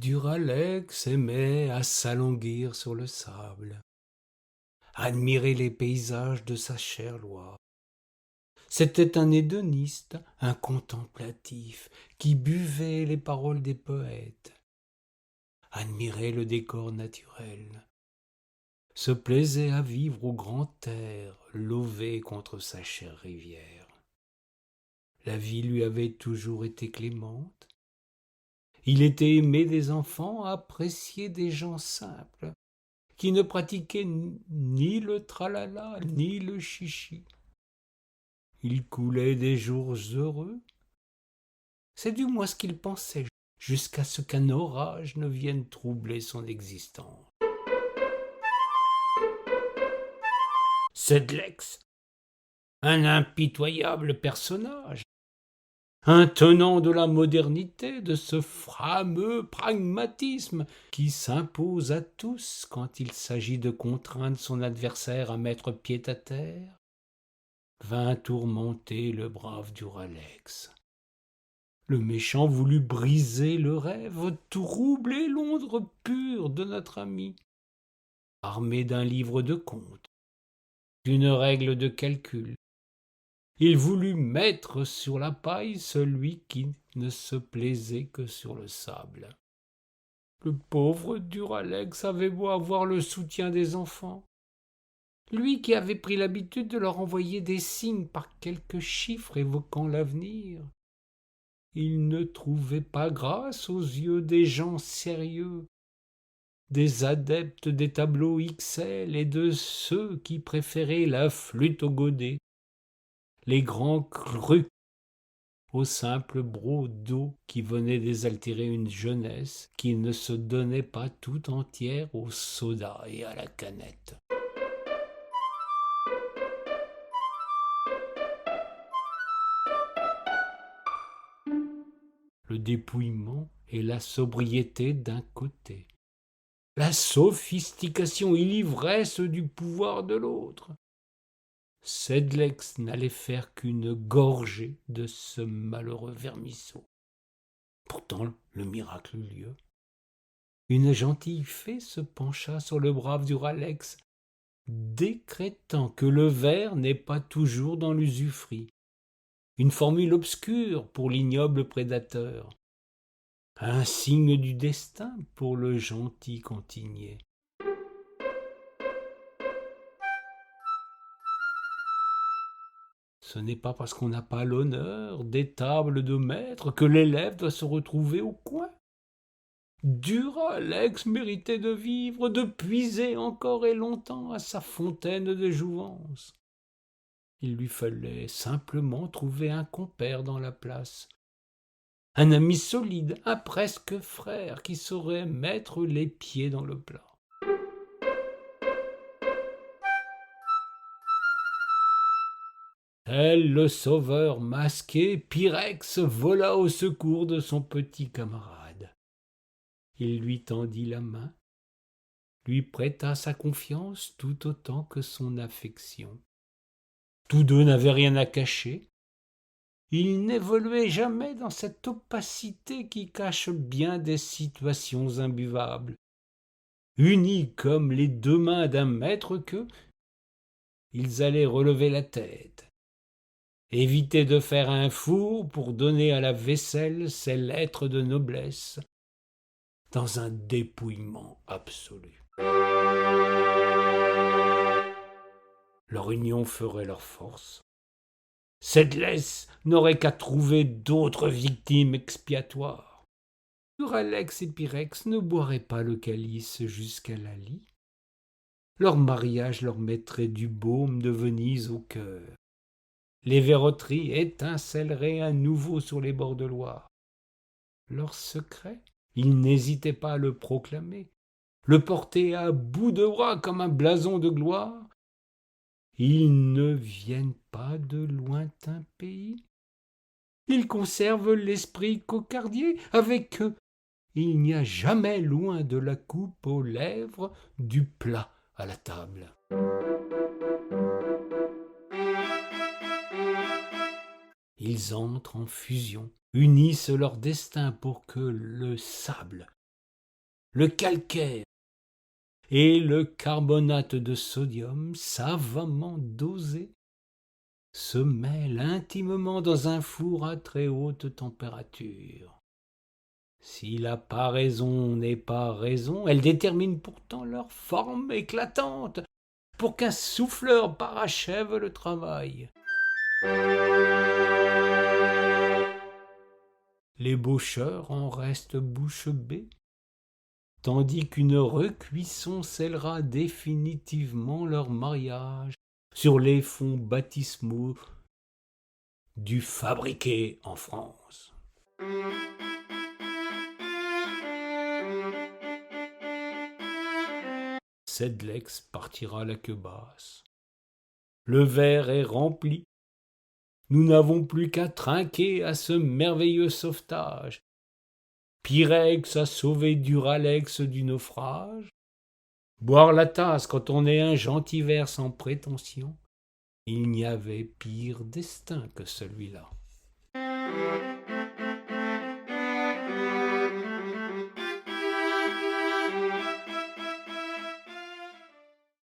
Duralex aimait à s'allonguir sur le sable, admirer les paysages de sa chère Loire. C'était un hédoniste, un contemplatif, qui buvait les paroles des poètes, admirait le décor naturel, se plaisait à vivre au grand air, lové contre sa chère rivière. La vie lui avait toujours été clémente. Il était aimé des enfants, apprécié des gens simples, qui ne pratiquaient ni le tralala, ni le chichi. Il coulait des jours heureux. C'est du moins ce qu'il pensait, jusqu'à ce qu'un orage ne vienne troubler son existence. Sedlex, un impitoyable personnage, un tenant de la modernité, de ce fameux pragmatisme qui s'impose à tous quand il s'agit de contraindre son adversaire à mettre pied à terre, vint tourmenter le brave Duralex. Le méchant voulut briser le rêve, troubler l'ombre pure de notre ami. Armé d'un livre de comptes, d'une règle de calcul, il voulut mettre sur la paille celui qui ne se plaisait que sur le sable. Le pauvre Duralex avait beau avoir le soutien des enfants, lui qui avait pris l'habitude de leur envoyer des signes par quelques chiffres évoquant l'avenir. Il ne trouvait pas grâce aux yeux des gens sérieux, des adeptes des tableaux XL et de ceux qui préféraient la flûte au godet, les grands crus au simple broc d'eau qui venait désaltérer une jeunesse qui ne se donnait pas tout entière au soda et à la canette. Le dépouillement et la sobriété d'un côté, la sophistication et l'ivresse du pouvoir de l'autre. Sedlex n'allait faire qu'une gorgée de ce malheureux vermisseau. Pourtant le miracle eut lieu. Une gentille fée se pencha sur le brave Duralex, décrétant que le ver n'est pas toujours dans l'usufruit. Une formule obscure pour l'ignoble prédateur. Un signe du destin pour le gentil cantinier. Ce n'est pas parce qu'on n'a pas l'honneur des tables de maître que l'élève doit se retrouver au coin. Duralex méritait de vivre, de puiser encore et longtemps à sa fontaine de jouvence. Il lui fallait simplement trouver un compère dans la place, un ami solide, un presque frère qui saurait mettre les pieds dans le plat. Tel le sauveur masqué, Pyrex vola au secours de son petit camarade. Il lui tendit la main, lui prêta sa confiance tout autant que son affection. Tous deux n'avaient rien à cacher. Ils n'évoluaient jamais dans cette opacité qui cache bien des situations imbuvables. Unis comme les deux mains d'un maître-queux, ils allaient relever la tête, éviter de faire un four pour donner à la vaisselle ses lettres de noblesse, dans un dépouillement absolu. Leur union ferait leur force. Sedlex n'aurait qu'à trouver d'autres victimes expiatoires. Duralex et Pyrex ne boiraient pas le calice jusqu'à la lie. Leur mariage leur mettrait du baume de Venise au cœur. Les verroteries étincelleraient à nouveau sur les bords de Loire. Leur secret, ils n'hésitaient pas à le proclamer, le porter à bout de bras comme un blason de gloire. Ils ne viennent pas de lointains pays. Ils conservent l'esprit cocardier. Avec eux, il n'y a jamais loin de la coupe aux lèvres du plat à la table. Ils entrent en fusion, unissent leur destin pour que le sable le calcaire et le carbonate de sodium, savamment dosé, se mêlent intimement dans un four à très haute température. Si la paraison n'est pas raison, elle détermine pourtant leur forme éclatante, pour qu'un souffleur parachève le travail. Les baucheurs en restent bouche bée, tandis qu'une recuisson scellera définitivement leur mariage sur les fonds baptismaux du fabriqué en France. Sedlex partira la queue basse. Le verre est rempli. Nous n'avons plus qu'à trinquer à ce merveilleux sauvetage. Pyrex a sauvé Duralex du naufrage. Boire la tasse quand on est un gentil ver sans prétention, il n'y avait pire destin que celui-là.